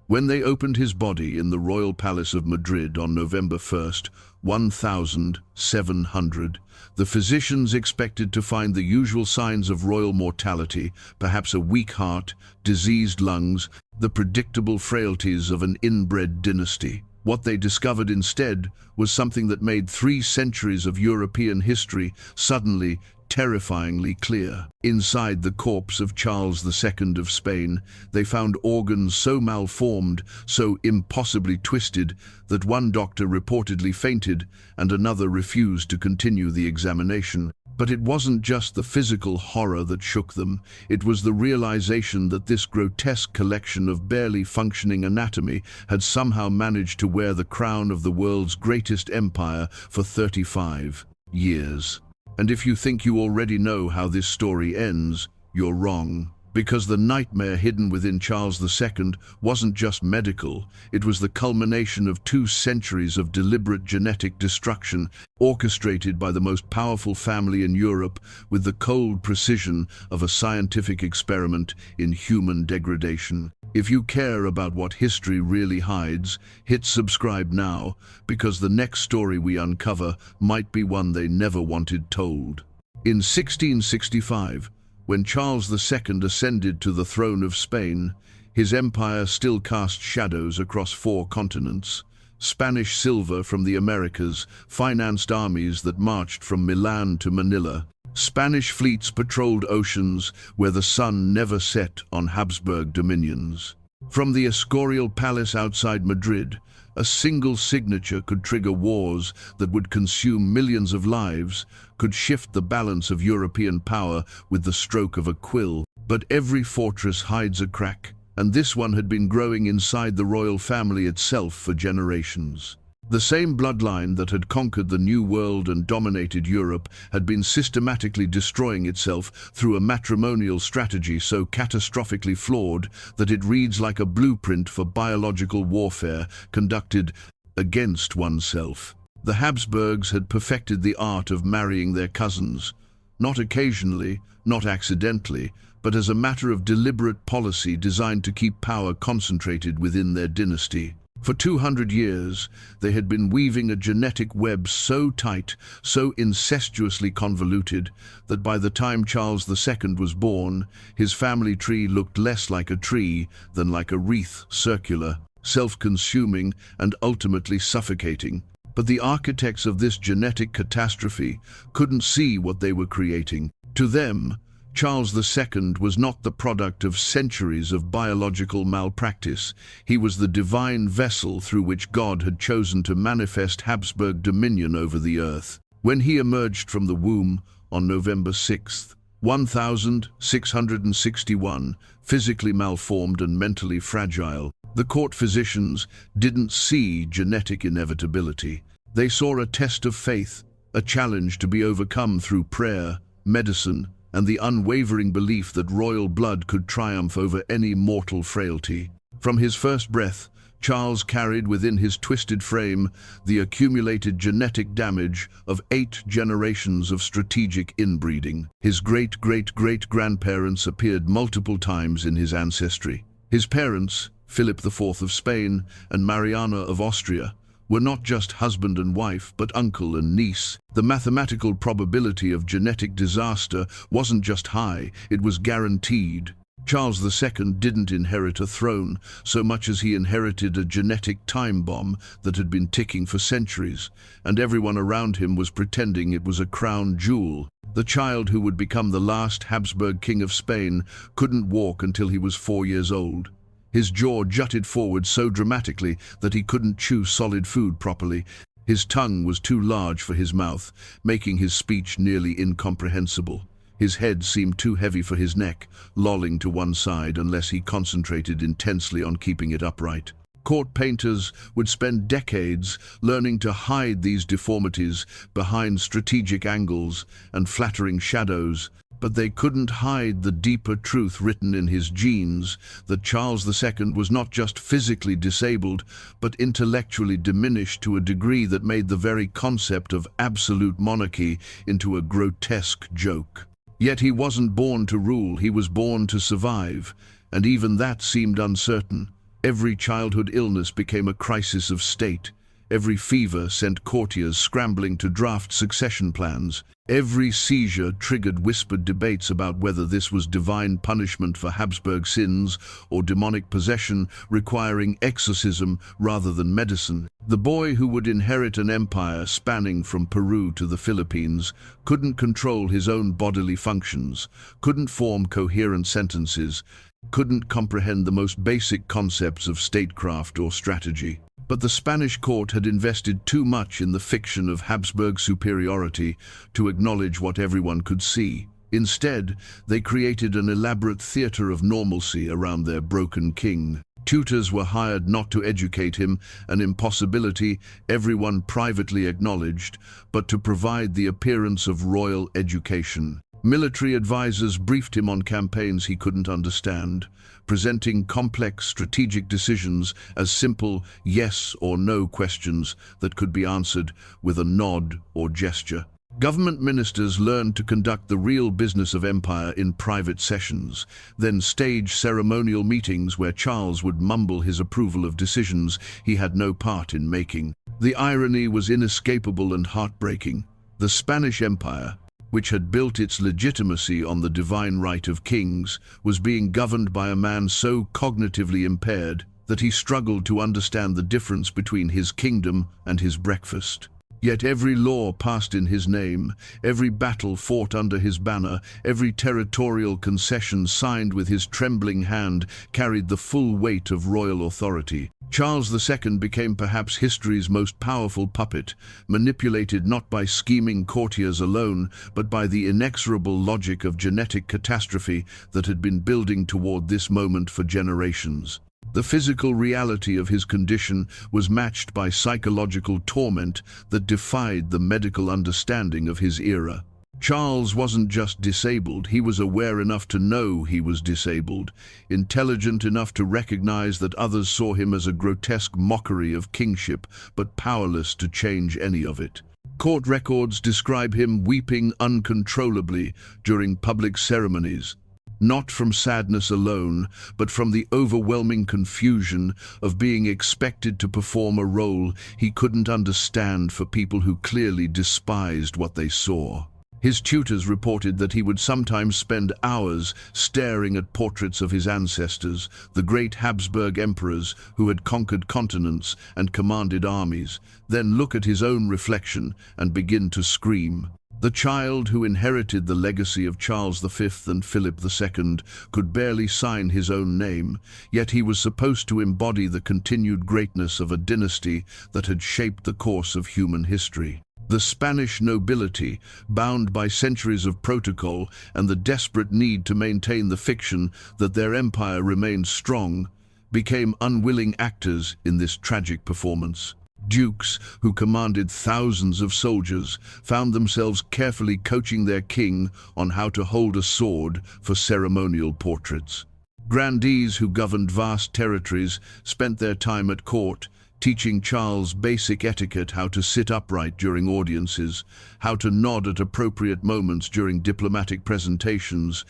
When they opened his body in the royal palace of Madrid on November 1st, 1700, the physicians expected to find the usual signs of royal mortality, perhaps a weak heart, diseased lungs, the predictable frailties of an inbred dynasty. What they discovered instead was something that made 3 centuries of European history suddenly terrifyingly clear. Inside the corpse of Charles II of Spain, they found organs so malformed, so impossibly twisted, that one doctor reportedly fainted and another refused to continue the examination. But it wasn't just the physical horror that shook them, it was the realization that this grotesque collection of barely functioning anatomy had somehow managed to wear the crown of the world's greatest empire for 35 years. And if you think you already know how this story ends, you're wrong. Because the nightmare hidden within Charles II wasn't just medical, it was the culmination of 2 centuries of deliberate genetic destruction, orchestrated by the most powerful family in Europe with the cold precision of a scientific experiment in human degradation. If you care about what history really hides, hit subscribe now, because the next story we uncover might be one they never wanted told. In 1665, when Charles II ascended to the throne of Spain, his empire still cast shadows across 4 continents. Spanish silver from the Americas financed armies that marched from Milan to Manila. Spanish fleets patrolled oceans where the sun never set on Habsburg dominions. From the Escorial palace outside Madrid, a single signature could trigger wars that would consume millions of lives, could shift the balance of European power with the stroke of a quill. But every fortress hides a crack, and this one had been growing inside the royal family itself for generations. The same bloodline that had conquered the New World and dominated Europe had been systematically destroying itself through a matrimonial strategy so catastrophically flawed that it reads like a blueprint for biological warfare conducted against oneself. The Habsburgs had perfected the art of marrying their cousins, not occasionally, not accidentally, but as a matter of deliberate policy designed to keep power concentrated within their dynasty. For 200 years, they had been weaving a genetic web so tight, so incestuously convoluted, that by the time Charles II was born, his family tree looked less like a tree than like a wreath, circular, self-consuming, and ultimately suffocating. But the architects of this genetic catastrophe couldn't see what they were creating. To them, Charles II was not the product of centuries of biological malpractice. He was the divine vessel through which God had chosen to manifest Habsburg dominion over the earth. When he emerged from the womb on November 6th, 1661, physically malformed and mentally fragile, the court physicians didn't see genetic inevitability. They saw a test of faith, a challenge to be overcome through prayer, medicine, and the unwavering belief that royal blood could triumph over any mortal frailty. From his first breath, Charles carried within his twisted frame the accumulated genetic damage of 8 generations of strategic inbreeding. His great-great-great-grandparents appeared multiple times in his ancestry. His parents, Philip IV of Spain and Mariana of Austria, were not just husband and wife, but uncle and niece. The mathematical probability of genetic disaster wasn't just high, it was guaranteed. Charles II didn't inherit a throne so much as he inherited a genetic time bomb that had been ticking for centuries, and everyone around him was pretending it was a crown jewel. The child who would become the last Habsburg king of Spain couldn't walk until he was 4 years old. His jaw jutted forward so dramatically that he couldn't chew solid food properly. His tongue was too large for his mouth, making his speech nearly incomprehensible. His head seemed too heavy for his neck, lolling to one side unless he concentrated intensely on keeping it upright. Court painters would spend decades learning to hide these deformities behind strategic angles and flattering shadows, but they couldn't hide the deeper truth written in his genes, that Charles II was not just physically disabled, but intellectually diminished to a degree that made the very concept of absolute monarchy into a grotesque joke. Yet he wasn't born to rule, he was born to survive, and even that seemed uncertain. Every childhood illness became a crisis of state. Every fever sent courtiers scrambling to draft succession plans. Every seizure triggered whispered debates about whether this was divine punishment for Habsburg sins or demonic possession requiring exorcism rather than medicine. The boy who would inherit an empire spanning from Peru to the Philippines couldn't control his own bodily functions, couldn't form coherent sentences, couldn't comprehend the most basic concepts of statecraft or strategy. But the Spanish court had invested too much in the fiction of Habsburg superiority to acknowledge what everyone could see. Instead, they created an elaborate theater of normalcy around their broken king. Tutors were hired not to educate him, an impossibility everyone privately acknowledged, but to provide the appearance of royal education. Military advisors briefed him on campaigns he couldn't understand, presenting complex strategic decisions as simple yes or no questions that could be answered with a nod or gesture. Government ministers learned to conduct the real business of empire in private sessions, then stage ceremonial meetings where Charles would mumble his approval of decisions he had no part in making. The irony was inescapable and heartbreaking. The Spanish Empire, which had built its legitimacy on the divine right of kings, was being governed by a man so cognitively impaired that he struggled to understand the difference between his kingdom and his breakfast. Yet every law passed in his name, every battle fought under his banner, every territorial concession signed with his trembling hand carried the full weight of royal authority. Charles II became perhaps history's most powerful puppet, manipulated not by scheming courtiers alone, but by the inexorable logic of genetic catastrophe that had been building toward this moment for generations. The physical reality of his condition was matched by psychological torment that defied the medical understanding of his era. Charles wasn't just disabled, he was aware enough to know he was disabled, intelligent enough to recognize that others saw him as a grotesque mockery of kingship, but powerless to change any of it. Court records describe him weeping uncontrollably during public ceremonies, not from sadness alone, but from the overwhelming confusion of being expected to perform a role he couldn't understand for people who clearly despised what they saw. His tutors reported that he would sometimes spend hours staring at portraits of his ancestors, the great Habsburg emperors who had conquered continents and commanded armies, then look at his own reflection and begin to scream. The child who inherited the legacy of Charles V and Philip II could barely sign his own name, yet he was supposed to embody the continued greatness of a dynasty that had shaped the course of human history. The Spanish nobility, bound by centuries of protocol and the desperate need to maintain the fiction that their empire remained strong, became unwilling actors in this tragic performance. Dukes, who commanded thousands of soldiers, found themselves carefully coaching their king on how to hold a sword for ceremonial portraits. Grandees who governed vast territories spent their time at court, teaching Charles basic etiquette, how to sit upright during audiences, how to nod at appropriate moments during diplomatic presentations,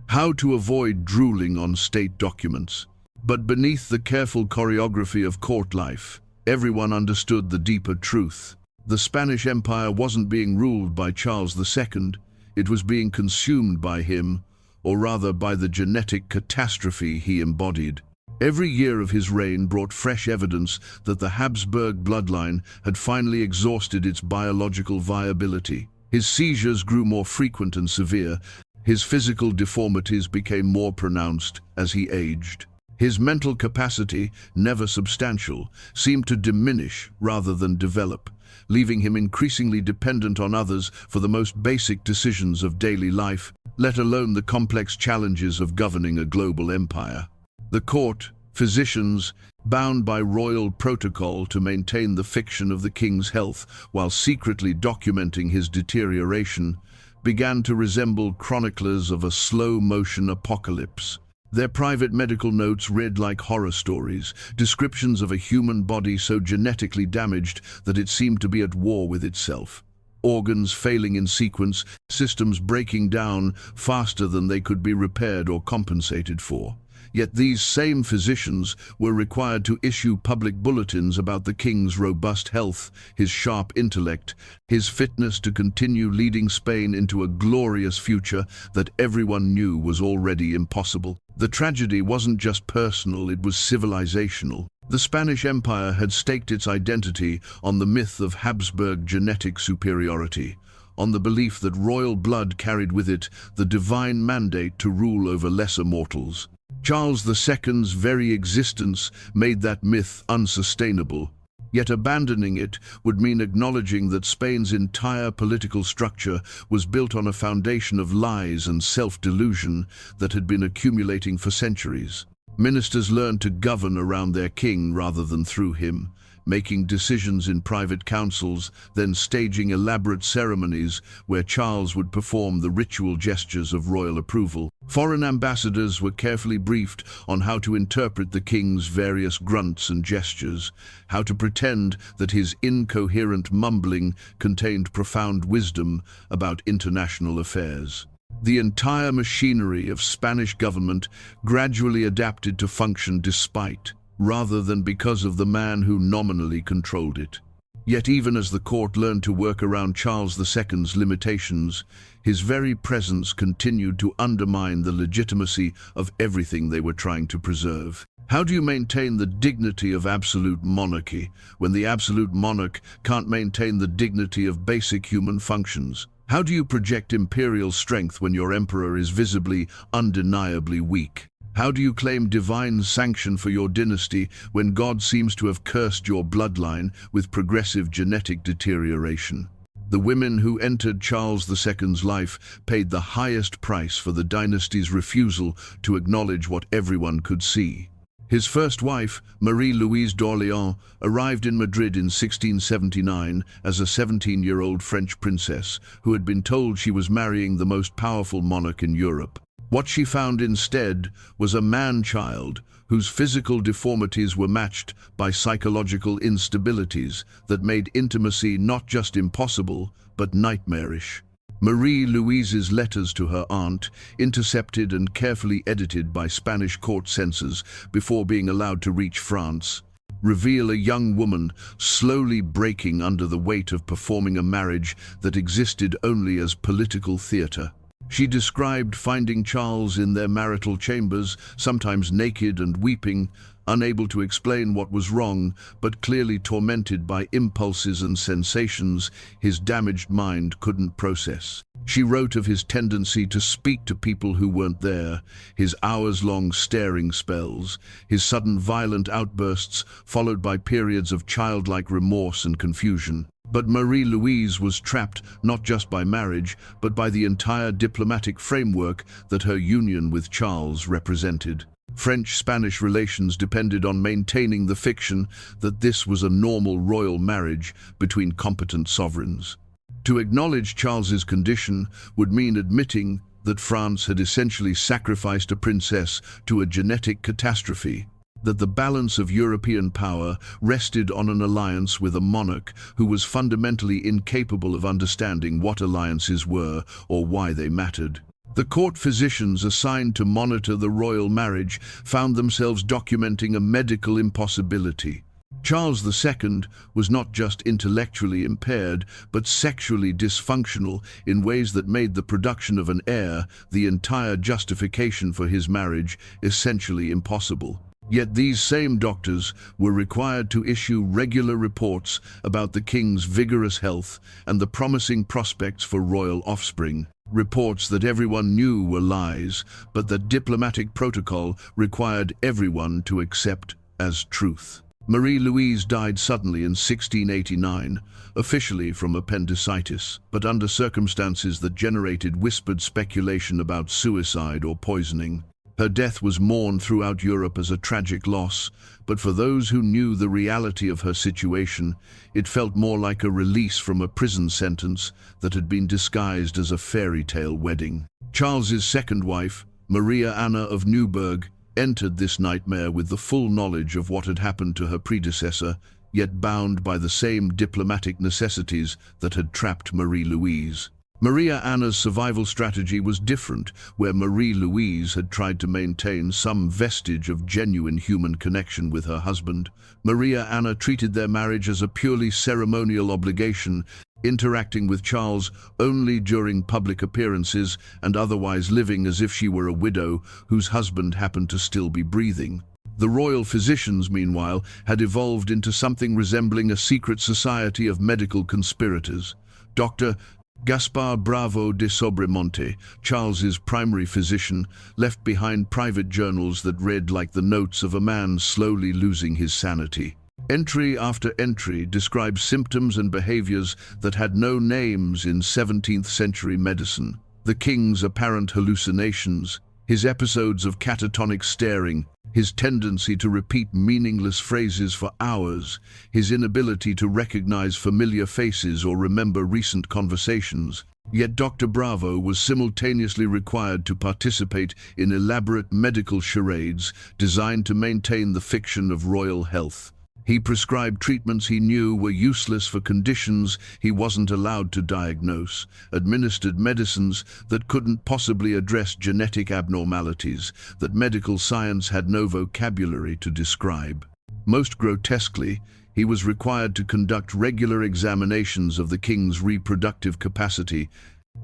how to avoid drooling on state documents. But beneath the careful choreography of court life, everyone understood the deeper truth. The Spanish Empire wasn't being ruled by Charles II, it was being consumed by him, or rather by the genetic catastrophe he embodied. Every year of his reign brought fresh evidence that the Habsburg bloodline had finally exhausted its biological viability. His seizures grew more frequent and severe, his physical deformities became more pronounced as he aged. His mental capacity, never substantial, seemed to diminish rather than develop, leaving him increasingly dependent on others for the most basic decisions of daily life, let alone the complex challenges of governing a global empire. The court, physicians, bound by royal protocol to maintain the fiction of the king's health while secretly documenting his deterioration, began to resemble chroniclers of a slow-motion apocalypse. Their private medical notes read like horror stories, descriptions of a human body so genetically damaged that it seemed to be at war with itself. Organs failing in sequence, systems breaking down faster than they could be repaired or compensated for. Yet these same physicians were required to issue public bulletins about the king's robust health, his sharp intellect, his fitness to continue leading Spain into a glorious future that everyone knew was already impossible. The tragedy wasn't just personal, it was civilizational. The Spanish Empire had staked its identity on the myth of Habsburg genetic superiority, on the belief that royal blood carried with it the divine mandate to rule over lesser mortals. Charles II's very existence made that myth unsustainable, yet abandoning it would mean acknowledging that Spain's entire political structure was built on a foundation of lies and self-delusion that had been accumulating for centuries. Ministers learned to govern around their king rather than through him, making decisions in private councils, then staging elaborate ceremonies where Charles would perform the ritual gestures of royal approval. Foreign ambassadors were carefully briefed on how to interpret the king's various grunts and gestures, how to pretend that his incoherent mumbling contained profound wisdom about international affairs. The entire machinery of Spanish government gradually adapted to function despite, rather than because of the man who nominally controlled it. Yet even as the court learned to work around Charles II's limitations, his very presence continued to undermine the legitimacy of everything they were trying to preserve. How do you maintain the dignity of absolute monarchy when the absolute monarch can't maintain the dignity of basic human functions? How do you project imperial strength when your emperor is visibly, undeniably weak? How do you claim divine sanction for your dynasty when God seems to have cursed your bloodline with progressive genetic deterioration? The women who entered Charles II's life paid the highest price for the dynasty's refusal to acknowledge what everyone could see. His first wife, Marie-Louise d'Orléans, arrived in Madrid in 1679 as a 17-year-old French princess who had been told she was marrying the most powerful monarch in Europe. What she found instead was a man-child whose physical deformities were matched by psychological instabilities that made intimacy not just impossible, but nightmarish. Marie-Louise's letters to her aunt, intercepted and carefully edited by Spanish court censors before being allowed to reach France, reveal a young woman slowly breaking under the weight of performing a marriage that existed only as political theatre. She described finding Charles in their marital chambers, sometimes naked and weeping, unable to explain what was wrong, but clearly tormented by impulses and sensations his damaged mind couldn't process. She wrote of his tendency to speak to people who weren't there, his hours-long staring spells, his sudden violent outbursts followed by periods of childlike remorse and confusion. But Marie-Louise was trapped not just by marriage, but by the entire diplomatic framework that her union with Charles represented. French-Spanish relations depended on maintaining the fiction that this was a normal royal marriage between competent sovereigns. To acknowledge Charles's condition would mean admitting that France had essentially sacrificed a princess to a genetic catastrophe, that the balance of European power rested on an alliance with a monarch who was fundamentally incapable of understanding what alliances were or why they mattered. The court physicians assigned to monitor the royal marriage found themselves documenting a medical impossibility. Charles II was not just intellectually impaired, but sexually dysfunctional in ways that made the production of an heir, the entire justification for his marriage, essentially impossible. Yet these same doctors were required to issue regular reports about the king's vigorous health and the promising prospects for royal offspring. Reports that everyone knew were lies, but that diplomatic protocol required everyone to accept as truth. Marie-Louise died suddenly in 1689, officially from appendicitis, but under circumstances that generated whispered speculation about suicide or poisoning. Her death was mourned throughout Europe as a tragic loss, but for those who knew the reality of her situation, it felt more like a release from a prison sentence that had been disguised as a fairy tale wedding. Charles's second wife, Maria Anna of Neuburg, entered this nightmare with the full knowledge of what had happened to her predecessor, yet bound by the same diplomatic necessities that had trapped Marie-Louise. Maria Anna's survival strategy was different, where Marie-Louise had tried to maintain some vestige of genuine human connection with her husband. Maria Anna treated their marriage as a purely ceremonial obligation, interacting with Charles only during public appearances and otherwise living as if she were a widow whose husband happened to still be breathing. The royal physicians, meanwhile, had evolved into something resembling a secret society of medical conspirators. Dr. Gaspar Bravo de Sobremonte, Charles's primary physician, left behind private journals that read like the notes of a man slowly losing his sanity. Entry after entry described symptoms and behaviors that had no names in 17th-century medicine. The king's apparent hallucinations, his episodes of catatonic staring, his tendency to repeat meaningless phrases for hours, his inability to recognize familiar faces or remember recent conversations. Yet Dr. Bravo was simultaneously required to participate in elaborate medical charades designed to maintain the fiction of royal health. He prescribed treatments he knew were useless for conditions he wasn't allowed to diagnose, administered medicines that couldn't possibly address genetic abnormalities that medical science had no vocabulary to describe. Most grotesquely, he was required to conduct regular examinations of the king's reproductive capacity,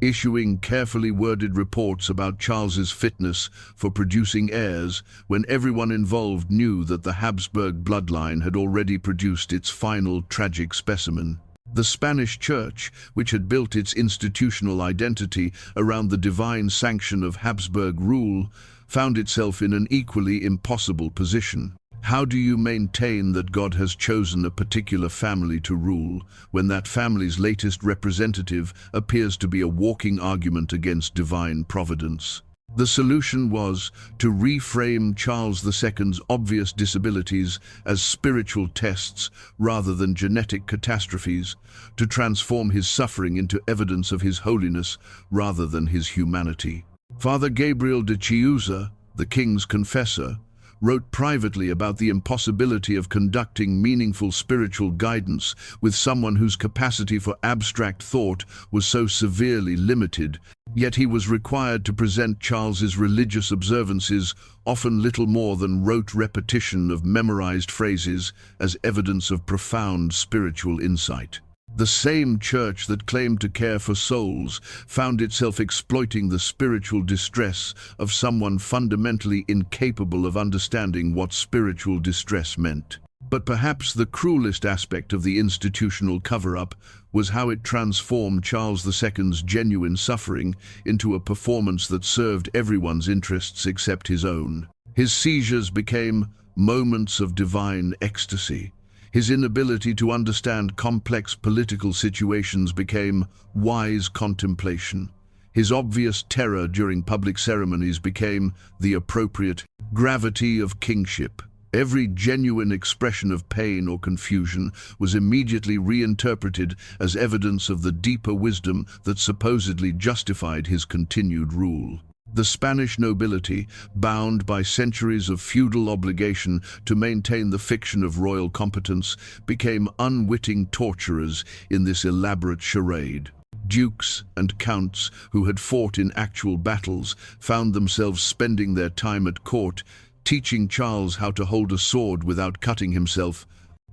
issuing carefully worded reports about Charles's fitness for producing heirs when everyone involved knew that the Habsburg bloodline had already produced its final tragic specimen. The Spanish Church, which had built its institutional identity around the divine sanction of Habsburg rule, found itself in an equally impossible position. How do you maintain that God has chosen a particular family to rule when that family's latest representative appears to be a walking argument against divine providence? The solution was to reframe Charles II's obvious disabilities as spiritual tests rather than genetic catastrophes, to transform his suffering into evidence of his holiness rather than his humanity. Father Gabriel de Chiusa, the king's confessor, wrote privately about the impossibility of conducting meaningful spiritual guidance with someone whose capacity for abstract thought was so severely limited, yet he was required to present Charles's religious observances, often little more than rote repetition of memorized phrases, as evidence of profound spiritual insight. The same church that claimed to care for souls found itself exploiting the spiritual distress of someone fundamentally incapable of understanding what spiritual distress meant. But perhaps the cruelest aspect of the institutional cover-up was how it transformed Charles II's genuine suffering into a performance that served everyone's interests except his own. His seizures became moments of divine ecstasy. His inability to understand complex political situations became wise contemplation. His obvious terror during public ceremonies became the appropriate gravity of kingship. Every genuine expression of pain or confusion was immediately reinterpreted as evidence of the deeper wisdom that supposedly justified his continued rule. The Spanish nobility, bound by centuries of feudal obligation to maintain the fiction of royal competence, became unwitting torturers in this elaborate charade. Dukes and counts who had fought in actual battles found themselves spending their time at court, teaching Charles how to hold a sword without cutting himself,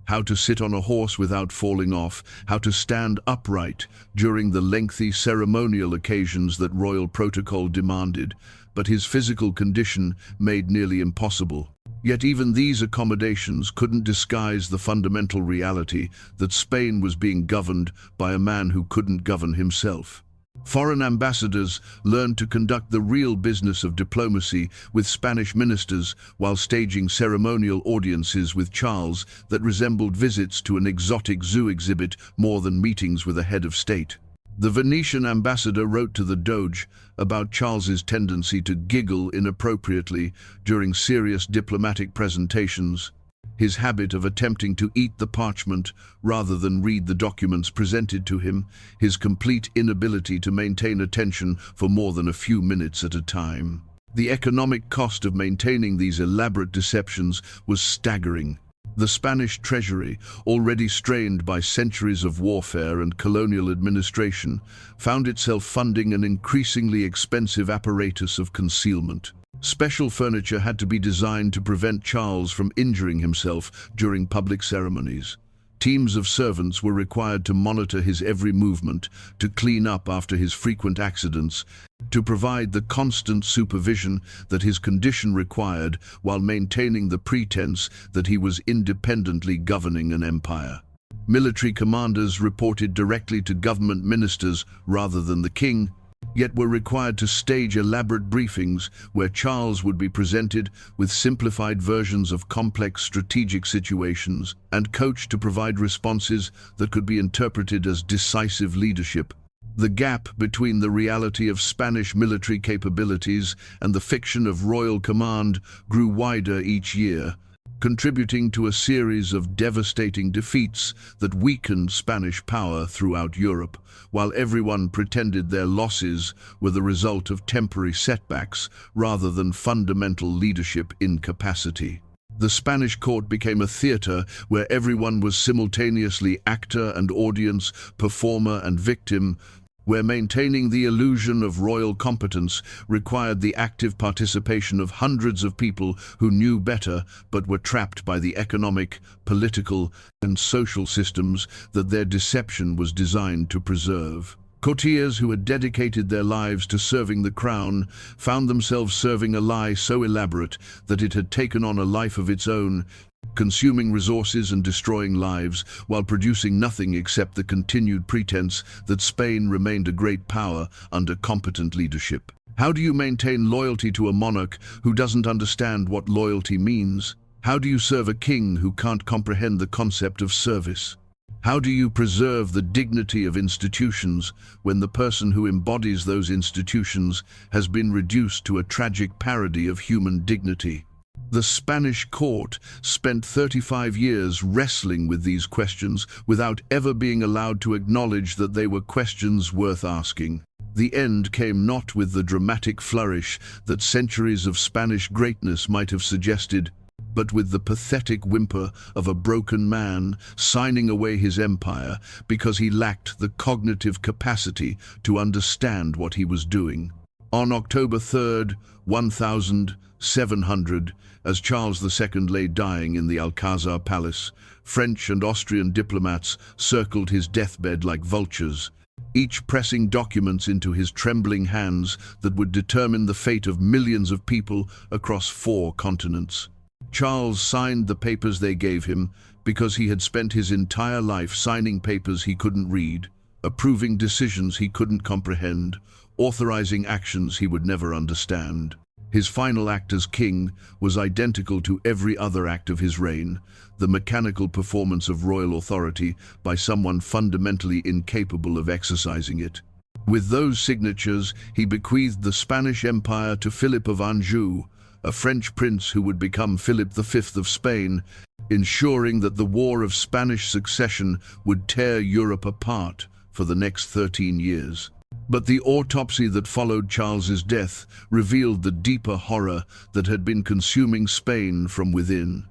how to sit on a horse without falling off, how to stand upright during the lengthy ceremonial occasions that royal protocol demanded, but his physical condition made nearly impossible. Yet even these accommodations couldn't disguise the fundamental reality that Spain was being governed by a man who couldn't govern himself. Foreign ambassadors learned to conduct the real business of diplomacy with Spanish ministers while staging ceremonial audiences with Charles that resembled visits to an exotic zoo exhibit more than meetings with a head of state. The Venetian ambassador wrote to the Doge about Charles's tendency to giggle inappropriately during serious diplomatic presentations, his habit of attempting to eat the parchment rather than read the documents presented to him, his complete inability to maintain attention for more than a few minutes at a time. The economic cost of maintaining these elaborate deceptions was staggering. The Spanish treasury, already strained by centuries of warfare and colonial administration, found itself funding an increasingly expensive apparatus of concealment. Special furniture had to be designed to prevent Charles from injuring himself during public ceremonies. Teams of servants were required to monitor his every movement, to clean up after his frequent accidents, to provide the constant supervision that his condition required while maintaining the pretense that he was independently governing an empire. Military commanders reported directly to government ministers rather than the king, yet were required to stage elaborate briefings where Charles would be presented with simplified versions of complex strategic situations and coached to provide responses that could be interpreted as decisive leadership. The gap between the reality of Spanish military capabilities and the fiction of royal command grew wider each year, contributing to a series of devastating defeats that weakened Spanish power throughout Europe, while everyone pretended their losses were the result of temporary setbacks rather than fundamental leadership incapacity. The Spanish court became a theater where everyone was simultaneously actor and audience, performer and victim, where maintaining the illusion of royal competence required the active participation of hundreds of people who knew better but were trapped by the economic, political, and social systems that their deception was designed to preserve. Courtiers who had dedicated their lives to serving the crown found themselves serving a lie so elaborate that it had taken on a life of its own, consuming resources and destroying lives, while producing nothing except the continued pretense that Spain remained a great power under competent leadership. How do you maintain loyalty to a monarch who doesn't understand what loyalty means? How do you serve a king who can't comprehend the concept of service? How do you preserve the dignity of institutions when the person who embodies those institutions has been reduced to a tragic parody of human dignity? The Spanish court spent 35 years wrestling with these questions without ever being allowed to acknowledge that they were questions worth asking. The end came not with the dramatic flourish that centuries of Spanish greatness might have suggested, but with the pathetic whimper of a broken man signing away his empire because he lacked the cognitive capacity to understand what he was doing. On October 3rd, 1700, as Charles II lay dying in the Alcazar Palace, French and Austrian diplomats circled his deathbed like vultures, each pressing documents into his trembling hands that would determine the fate of millions of people across 4 continents. Charles signed the papers they gave him because he had spent his entire life signing papers he couldn't read, approving decisions he couldn't comprehend, authorizing actions he would never understand. His final act as king was identical to every other act of his reign, the mechanical performance of royal authority by someone fundamentally incapable of exercising it. With those signatures, he bequeathed the Spanish Empire to Philip of Anjou, a French prince who would become Philip V of Spain, ensuring that the War of Spanish Succession would tear Europe apart for the next 13 years. But the autopsy that followed Charles's death revealed the deeper horror that had been consuming Spain from within.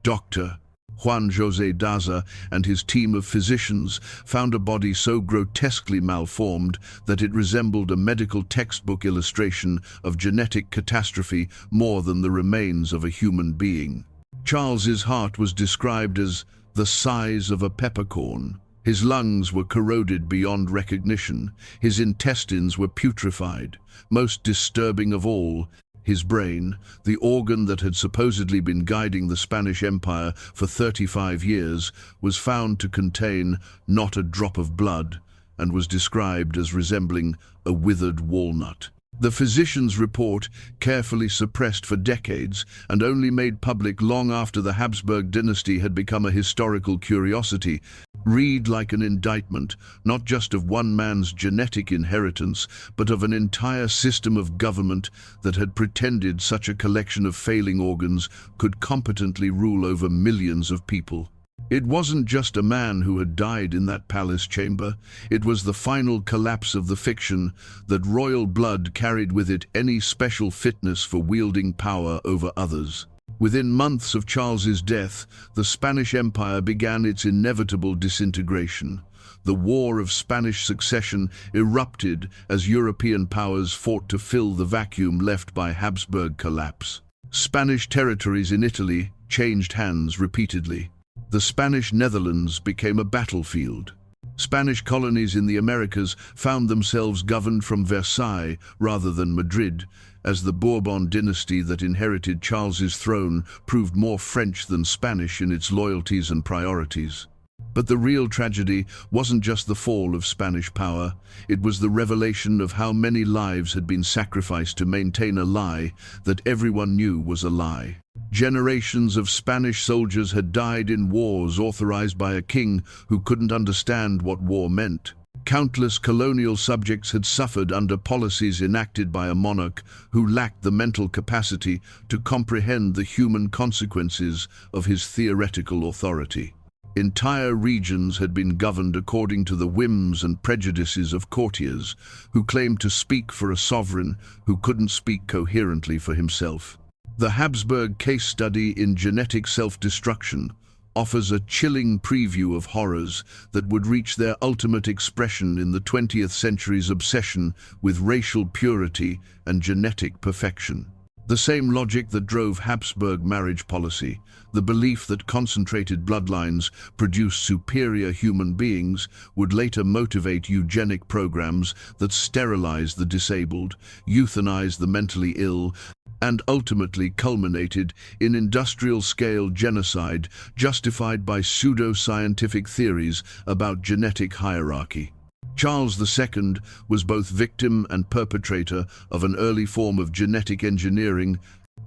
Dr. Juan José Daza and his team of physicians found a body so grotesquely malformed that it resembled a medical textbook illustration of genetic catastrophe more than the remains of a human being. Charles's heart was described as the size of a peppercorn. His lungs were corroded beyond recognition. His intestines were putrefied. Most disturbing of all, his brain, the organ that had supposedly been guiding the Spanish Empire for 35 years, was found to contain not a drop of blood and was described as resembling a withered walnut. The physician's report, carefully suppressed for decades and only made public long after the Habsburg dynasty had become a historical curiosity, read like an indictment, not just of one man's genetic inheritance, but of an entire system of government that had pretended such a collection of failing organs could competently rule over millions of people. It wasn't just a man who had died in that palace chamber. It was the final collapse of the fiction that royal blood carried with it any special fitness for wielding power over others. Within months of Charles's death, the Spanish Empire began its inevitable disintegration. The War of Spanish Succession erupted as European powers fought to fill the vacuum left by Habsburg collapse. Spanish territories in Italy changed hands repeatedly. The Spanish Netherlands became a battlefield. Spanish colonies in the Americas found themselves governed from Versailles rather than Madrid, as the Bourbon dynasty that inherited Charles's throne proved more French than Spanish in its loyalties and priorities. But the real tragedy wasn't just the fall of Spanish power, it was the revelation of how many lives had been sacrificed to maintain a lie that everyone knew was a lie. Generations of Spanish soldiers had died in wars authorized by a king who couldn't understand what war meant. Countless colonial subjects had suffered under policies enacted by a monarch who lacked the mental capacity to comprehend the human consequences of his theoretical authority. Entire regions had been governed according to the whims and prejudices of courtiers who claimed to speak for a sovereign who couldn't speak coherently for himself. The Habsburg case study in genetic self-destruction offers a chilling preview of horrors that would reach their ultimate expression in the 20th century's obsession with racial purity and genetic perfection. The same logic that drove Habsburg marriage policy, the belief that concentrated bloodlines produce superior human beings, would later motivate eugenic programs that sterilize the disabled, euthanize the mentally ill, and ultimately culminated in industrial-scale genocide justified by pseudo-scientific theories about genetic hierarchy. Charles II was both victim and perpetrator of an early form of genetic engineering,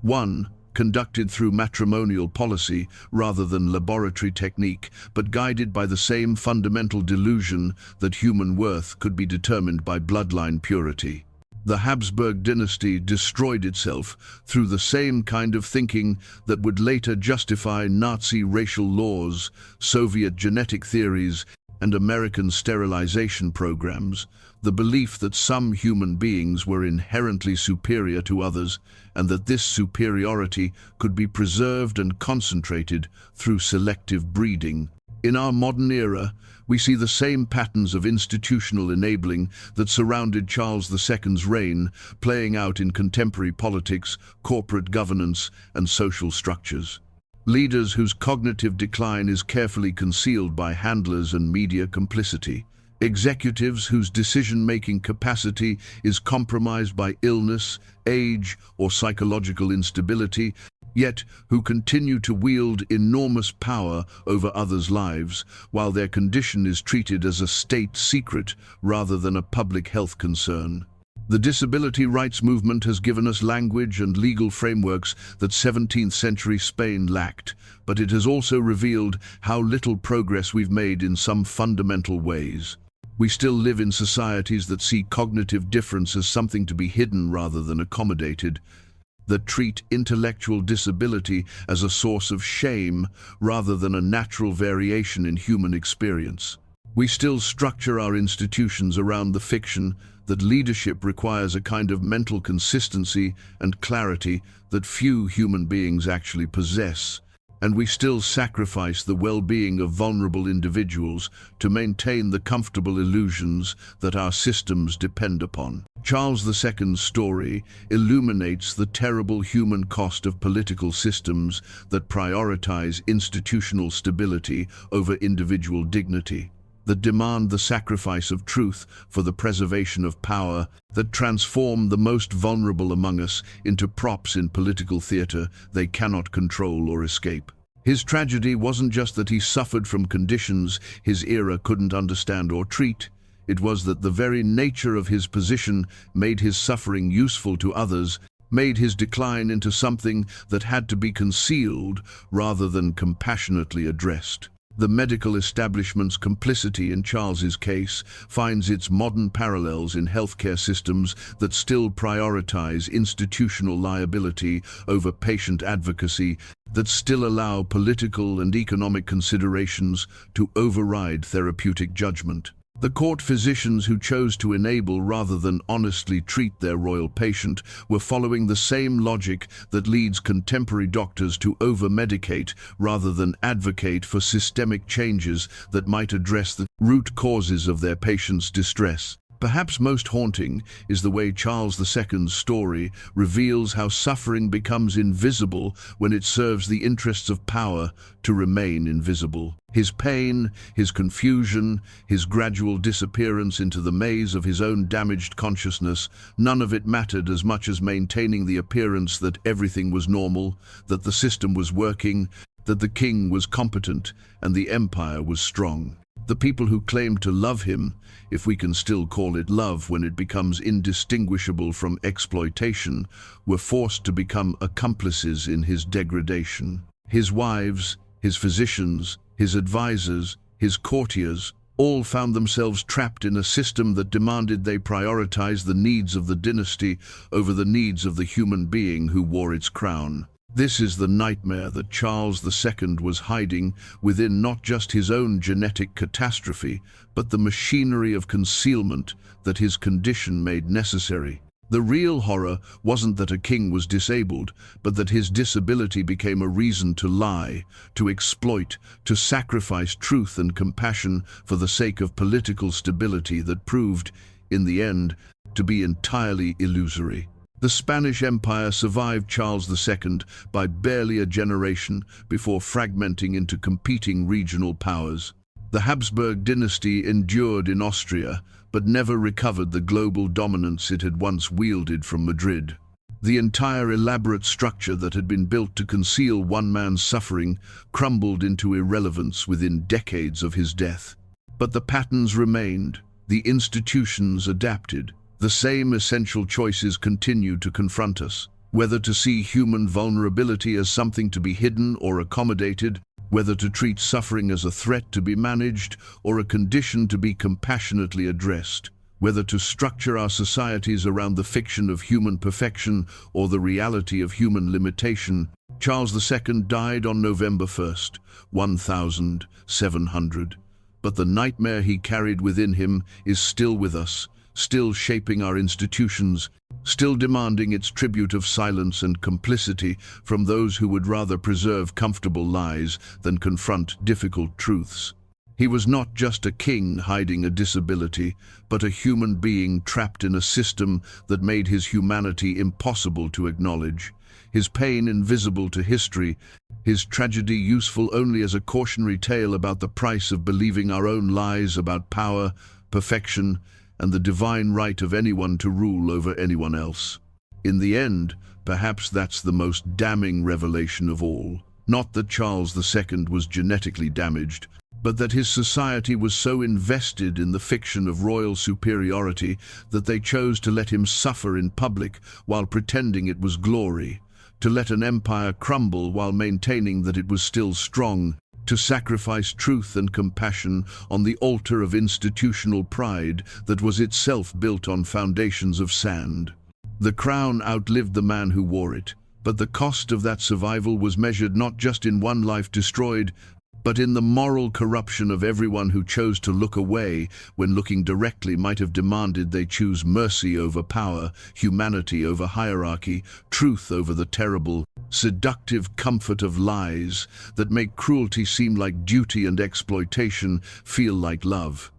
one conducted through matrimonial policy rather than laboratory technique, but guided by the same fundamental delusion that human worth could be determined by bloodline purity. The Habsburg dynasty destroyed itself through the same kind of thinking that would later justify Nazi racial laws, Soviet genetic theories, and American sterilization programs, the belief that some human beings were inherently superior to others and that this superiority could be preserved and concentrated through selective breeding. In our modern era, we see the same patterns of institutional enabling that surrounded Charles II's reign playing out in contemporary politics, corporate governance, and social structures. Leaders whose cognitive decline is carefully concealed by handlers and media complicity. Executives whose decision-making capacity is compromised by illness, age, or psychological instability, yet who continue to wield enormous power over others' lives, while their condition is treated as a state secret rather than a public health concern. The disability rights movement has given us language and legal frameworks that 17th-century Spain lacked, but it has also revealed how little progress we've made in some fundamental ways. We still live in societies that see cognitive difference as something to be hidden rather than accommodated, that treat intellectual disability as a source of shame rather than a natural variation in human experience. We still structure our institutions around the fiction that leadership requires a kind of mental consistency and clarity that few human beings actually possess, and we still sacrifice the well-being of vulnerable individuals to maintain the comfortable illusions that our systems depend upon. Charles II's story illuminates the terrible human cost of political systems that prioritize institutional stability over individual dignity, that demand the sacrifice of truth for the preservation of power, that transform the most vulnerable among us into props in political theater they cannot control or escape. His tragedy wasn't just that he suffered from conditions his era couldn't understand or treat. It was that the very nature of his position made his suffering useful to others, made his decline into something that had to be concealed rather than compassionately addressed. The medical establishment's complicity in Charles's case finds its modern parallels in healthcare systems that still prioritize institutional liability over patient advocacy, that still allow political and economic considerations to override therapeutic judgment. The court physicians who chose to enable rather than honestly treat their royal patient were following the same logic that leads contemporary doctors to over-medicate rather than advocate for systemic changes that might address the root causes of their patient's distress. Perhaps most haunting is the way Charles II's story reveals how suffering becomes invisible when it serves the interests of power to remain invisible. His pain, his confusion, his gradual disappearance into the maze of his own damaged consciousness, none of it mattered as much as maintaining the appearance that everything was normal, that the system was working, that the king was competent, and the empire was strong. The people who claimed to love him, if we can still call it love when it becomes indistinguishable from exploitation, were forced to become accomplices in his degradation. His wives, his physicians, his advisors, his courtiers, all found themselves trapped in a system that demanded they prioritize the needs of the dynasty over the needs of the human being who wore its crown. This is the nightmare that Charles II was hiding within not just his own genetic catastrophe, but the machinery of concealment that his condition made necessary. The real horror wasn't that a king was disabled, but that his disability became a reason to lie, to exploit, to sacrifice truth and compassion for the sake of political stability that proved, in the end, to be entirely illusory. The Spanish Empire survived Charles II by barely a generation before fragmenting into competing regional powers. The Habsburg dynasty endured in Austria, but never recovered the global dominance it had once wielded from Madrid. The entire elaborate structure that had been built to conceal one man's suffering crumbled into irrelevance within decades of his death. But the patterns remained, the institutions adapted. The same essential choices continue to confront us, whether to see human vulnerability as something to be hidden or accommodated, whether to treat suffering as a threat to be managed or a condition to be compassionately addressed, whether to structure our societies around the fiction of human perfection or the reality of human limitation. Charles II died on November 1st, 1700, but the nightmare he carried within him is still with us, still shaping our institutions, still demanding its tribute of silence and complicity from those who would rather preserve comfortable lies than confront difficult truths. He was not just a king hiding a disability, but a human being trapped in a system that made his humanity impossible to acknowledge, his pain invisible to history, his tragedy useful only as a cautionary tale about the price of believing our own lies about power, perfection, and the divine right of anyone to rule over anyone else. In the end, perhaps that's the most damning revelation of all. Not that Charles II was genetically damaged, but that his society was so invested in the fiction of royal superiority that they chose to let him suffer in public while pretending it was glory, to let an empire crumble while maintaining that it was still strong, to sacrifice truth and compassion on the altar of institutional pride that was itself built on foundations of sand. The crown outlived the man who wore it, but the cost of that survival was measured not just in one life destroyed, but in the moral corruption of everyone who chose to look away when looking directly might have demanded they choose mercy over power, humanity over hierarchy, truth over the terrible, seductive comfort of lies that make cruelty seem like duty and exploitation feel like love.